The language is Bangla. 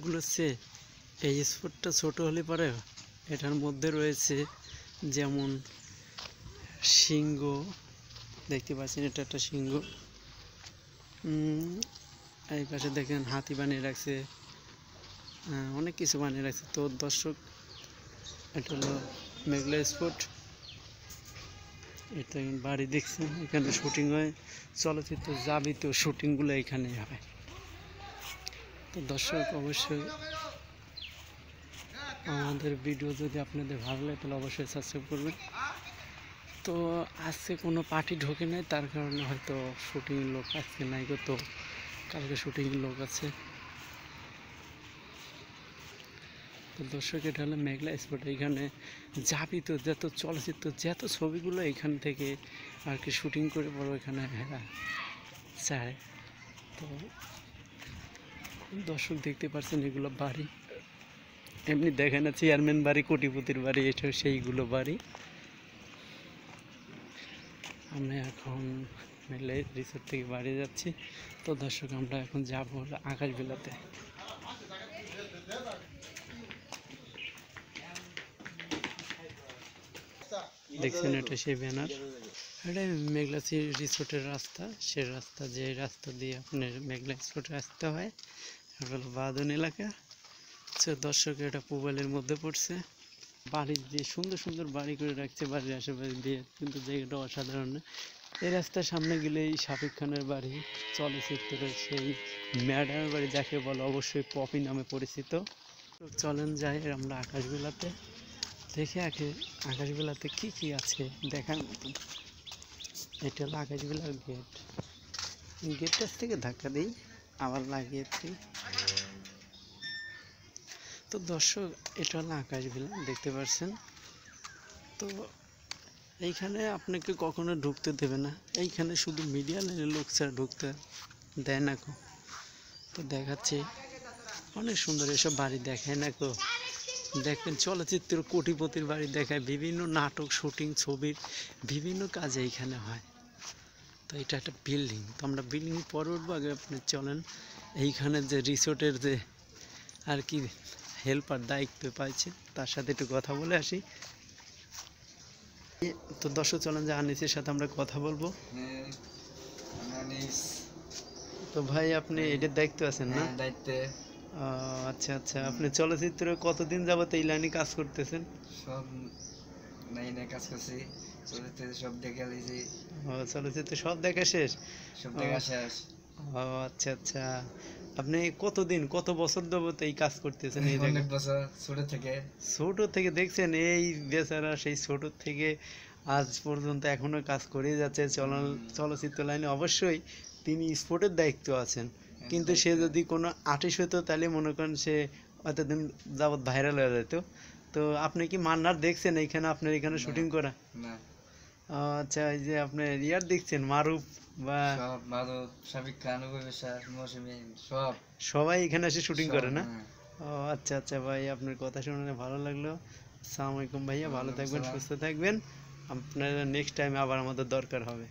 স্পটগুলোর চেয়ে এই স্পটটা ছোটো হলে পরে এটার মধ্যে রয়েছে যেমন সিংহ, দেখতে পাচ্ছেন এটা একটা সিংহ। এই পাশে দেখেন হাতি বানিয়ে রাখছে, অনেক কিছু বানিয়ে রাখছে। তো দর্শক, এটা হলো মেঘলা স্পট। এটা বাড়ি দেখছেন, এখানে শুটিং হয়, চলচ্চিত্র যাবতীয় শুটিংগুলো এখানে হয়। তো দর্শক, অবশ্যই আমাদের ভিডিও যদি আপনাদের ভালো লাগে তাহলে অবশ্যই সাবস্ক্রাইব করবেন। তো আজকে কোনো পার্টি ঢোকে নাই, তার কারণে হয়তো শুটিংয়ের লোক আজকে নাই, তো কালকে শুটিংয়ের লোক আছে। তো দর্শক, এটা হলো মেঘলা স্পট। এখানে যাবতীয় যত চলচ্চিত্র, যত ছবিগুলো এখান থেকে আর কি শুটিং করে পরে এখানে চায়। তো দর্শক, দেখতে পাচ্ছেন এগুলো বাড়ি, এমনি দেখে না চেয়ারম্যান বাড়ি, কোটিপতির বাড়ি, এটা সেইগুলো বাড়ি। আমরা এখন মেঘলা রিসোর্ট থেকে বাড়ি যাচ্ছি। তো দর্শক, আমরা এখন যাবো হলো আকাশবিলাতে। দেখছেন এটা সেই ব্যানার, এটা মেঘলা রিসোর্টের রাস্তা। সে রাস্তা, যে রাস্তা দিয়ে আপনার মেঘলা রিসোর্টে আসতে হয়, এটা হলো বাঁধন এলাকা। দর্শক, এটা পুবালের মধ্যে পড়ছে। বাড়ির যে সুন্দর সুন্দর বাড়ি করে রাখছে বাড়ির আশেপাশে দিয়ে, কিন্তু জায়গাটা অসাধারণ। এই রাস্তার সামনে গেলে এই শাকিব খানের বাড়ি, চলচ্চিত্রের সেই ম্যাডামের বাড়ি, যাকে বলে অবশ্যই পপি নামে পরিচিত। চলেন যাই আমরা আকাশবিলাতে, দেখে আকাশবিলাতে কি কি আছে দেখার মতন। এটা হলো আকাশবিলার গেট, গেটটার থেকে ধাক্কা দিই আবার লাগিয়েছি। তো দর্শক, এটা হলো আকাশবিলা, দেখতে পাচ্ছেন। তো এইখানে আপনাকে কখনো ঢুকতে দেবে না, এইখানে শুধু মিডিয়া লাইনের লোক ছাড়া ঢুকতে দেয় না কো। তো দেখাচ্ছে অনেক সুন্দর এসব বাড়ি, দেখায় না কো। দেখবেন চলচ্চিত্র কোটিপতির বাড়ি দেখায়, বিভিন্ন নাটক শুটিং ছবির বিভিন্ন কাজ এইখানে হয়। তো এটা একটা বিল্ডিং। তো আমরা বিল্ডিং পরে উঠবো, আগে আপনি চলেন এইখানে যে রিসোর্টের যে আর কি হেল্পার দায়িত্ব পাইছে তার সাথে একটু কথা বলে আসি। তো দর্শক, চলেন যে আনিসের সাথে আমরা কথা বলবো। তো ভাই, আপনি এটার দায়িত্ব আছেন না? দায়িত্বে। আচ্ছা আচ্ছা, আপনি চলচ্চিত্রে কতদিন যাবত এই লাইনে কাজ করতেছেন? সব লাইনে কাজ করছি, চলচ্চিত্রে সব দেখে লিছি। চলচ্চিত্রে সব দেখা শেষ? সব দেখা শেষ। ও আচ্ছা আচ্ছা, আপনি কত বছর যাবত এই কাজ করতেছেন? এই অনেক বছর, ছোট থেকে দেখছেন এই বেচারা সেই ছোট থেকে আজ পর্যন্ত এখনো কাজ করে যাচ্ছে চলচ্চিত্র লাইনে। অবশ্যই তিনি স্পোর্টের দায়িত্ব আছেন, কিন্তু সে যদি কোনো আর্টিস্ট হতো তাহলে মনে করেন সে এতদিন যাবত ভাইরাল হয়ে যেত। তো আপনি কি মান্নার দেখছেন এইখানে, আপনার এখানে শুটিং করা? না। আচ্ছা, এই যে আপনি ইয়ার দেখছেন মারুফ বা মারুফ, শাকিব খান, সবাই এখানে এসে শুটিং করে না? ও আচ্ছা আচ্ছা ভাই, আপনার কথা শুনে ভালো লাগলো। আসসালামু আলাইকুম ভাইয়া, ভালো থাকবেন, সুস্থ থাকবেন। আপনার নেক্সট টাইমে আবার আমাদের দরকার হবে।